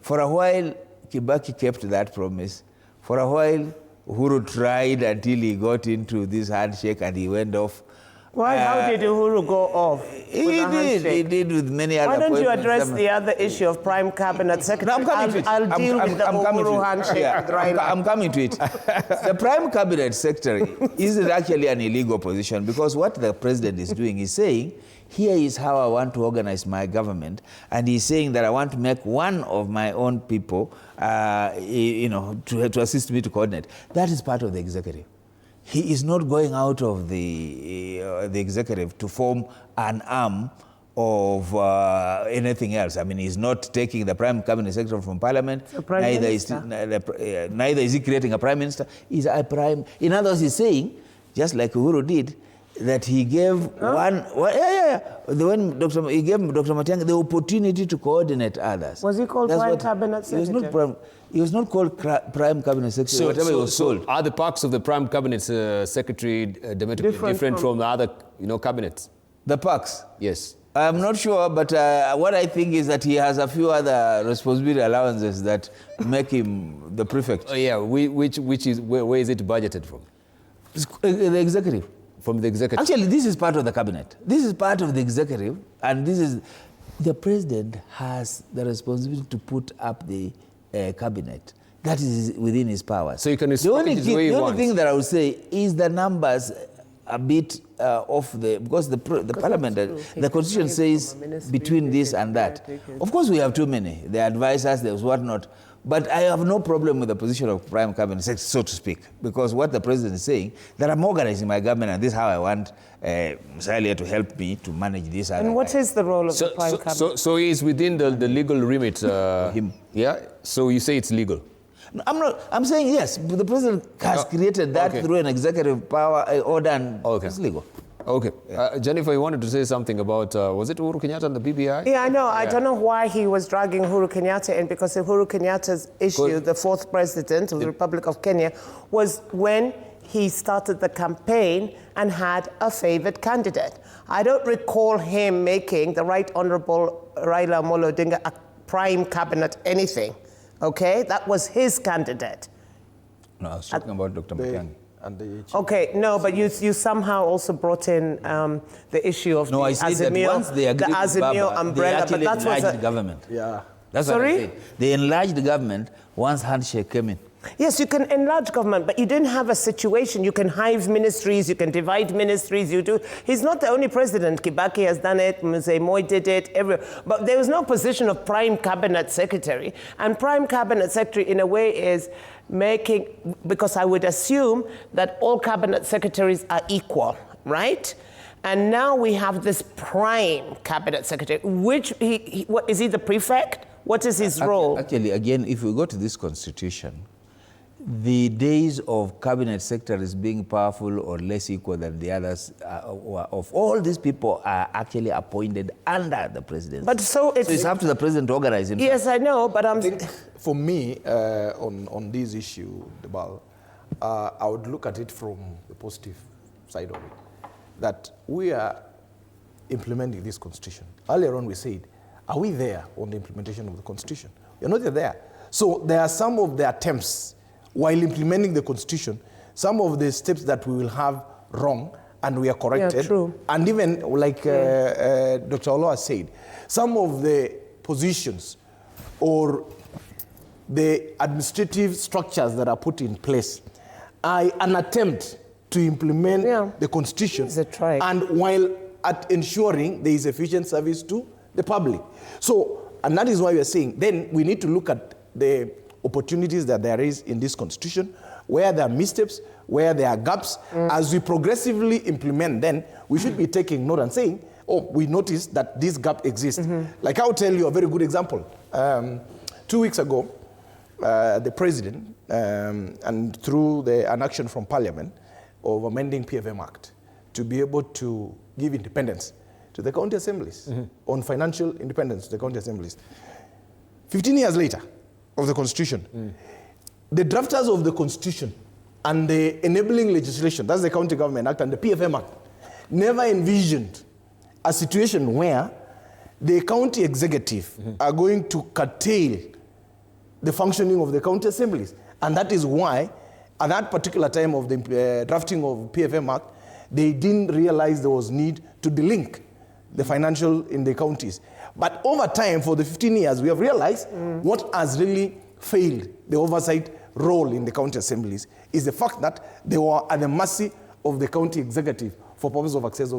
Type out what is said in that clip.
For a while, Kibaki kept that promise. For a while, Uhuru tried until he got into this handshake and he went off. Why? How did Uhuru go off? He did with many other. Why don't you address the other issue of Prime Cabinet Secretary? No, I'm coming to it. I'll deal with the Uhuru handshake. I'm coming to it. The Prime Cabinet Secretary isn't actually an illegal position, because what the president is doing is saying, here is how I want to organize my government, and he's saying that I want to make one of my own people, to assist me to coordinate. That is part of the executive. He is not going out of the executive to form an arm of anything else. I mean, he's not taking the Prime Cabinet Secretary from Parliament. Neither is he creating a Prime Minister. He's a Prime. In other words, he's saying, just like Uhuru did, that he gave he gave Dr. Matiang'i the opportunity to coordinate others. Was he called Prime Cabinet Secretary? He was not called Prime Cabinet Secretary, whatever he was called. Are the parts of the Prime Cabinet Secretary different from the other cabinets? The parks? Yes. I'm not sure, but what I think is that he has a few other responsibility allowances that make him the prefect. Oh, yeah, where is it budgeted from? The executive. From the executive? Actually, this is part of the cabinet. This is part of the executive, and this is... The president has the responsibility to put up the cabinet. That is within his power. So you can restrict it the way you want. The only thing that I would say is the numbers a bit off because the parliament, the constitution says between this and that. Of course, we have too many. The advisors, there's whatnot. But I have no problem with the position of Prime Cabinet Secretary, so to speak, because what the president is saying, that I'm organizing my government and this is how I want Musalia to help me to manage this. And what is the role of the Prime Cabinet? So he's within the legal remit. Him. Yeah? So you say it's legal? No, I'm saying yes. The president has created that through an executive power order, and it's legal. Okay. Yeah. Jennifer, you wanted to say something about, was it Uhuru Kenyatta and the BBI? Yeah, I know. Yeah. I don't know why he was dragging Uhuru Kenyatta in, because Uhuru Kenyatta's issue, the fourth president of the Republic of Kenya, was when he started the campaign and had a favored candidate. I don't recall him making the Right Honorable Raila Amolo Odinga a Prime Cabinet anything. Okay? That was his candidate. No, I was talking about Dr. Matiang'i. Okay, no, but you somehow also brought in the issue of the Azimio umbrella, but that was the government. Yeah. That's what I said. They enlarged the government once handshake came in. Yes, you can enlarge government, but you didn't have a situation. You can hive ministries, you can divide ministries, you do. He's not the only president. Kibaki has done it, Mzee Moi did it, but there was no position of Prime Cabinet Secretary. And Prime Cabinet Secretary, in a way, is making, because I would assume that all cabinet secretaries are equal, right? And now we have this Prime Cabinet Secretary, which, what, is he the prefect? What is his role? Actually, again, if we go to this constitution, the days of cabinet secretaries being powerful or less equal than the others, of all these people are actually appointed under the presidency. But so it's up to the president to organize himself. Yes, I know, but I think for me, on this issue, Debal, I would look at it from the positive side of it, that we are implementing this constitution. Earlier on we said, are we there on the implementation of the constitution? We're not there. So there are some of the attempts while implementing the constitution, some of the steps that we will have wrong and we are corrected. Yeah, true. And even like Dr. Oloo has said, some of the positions or the administrative structures that are put in place are an attempt to implement the constitution, and while at ensuring there is efficient service to the public. So, and that is why we are saying, then we need to look at the opportunities that there is in this constitution, where there are missteps, where there are gaps. As we progressively implement, then we should be taking note and saying, oh, we noticed that this gap exists. Like I'll tell you a very good example. 2 weeks ago, the president, and through an action from Parliament of amending PFM Act to be able to give independence to the county assemblies, on financial independence to the county assemblies. 15 years later of the constitution, the drafters of the constitution and the enabling legislation, that's the County Government Act and the PFM Act, never envisioned a situation where the county executive are going to curtail the functioning of the county assemblies. And that is why, at that particular time of the drafting of PFM Act, they didn't realize there was need to delink the financial in the counties. But over time, for the 15 years, we have realized what has really failed the oversight role in the county assemblies is the fact that they were at the mercy of the county executive for purpose of access of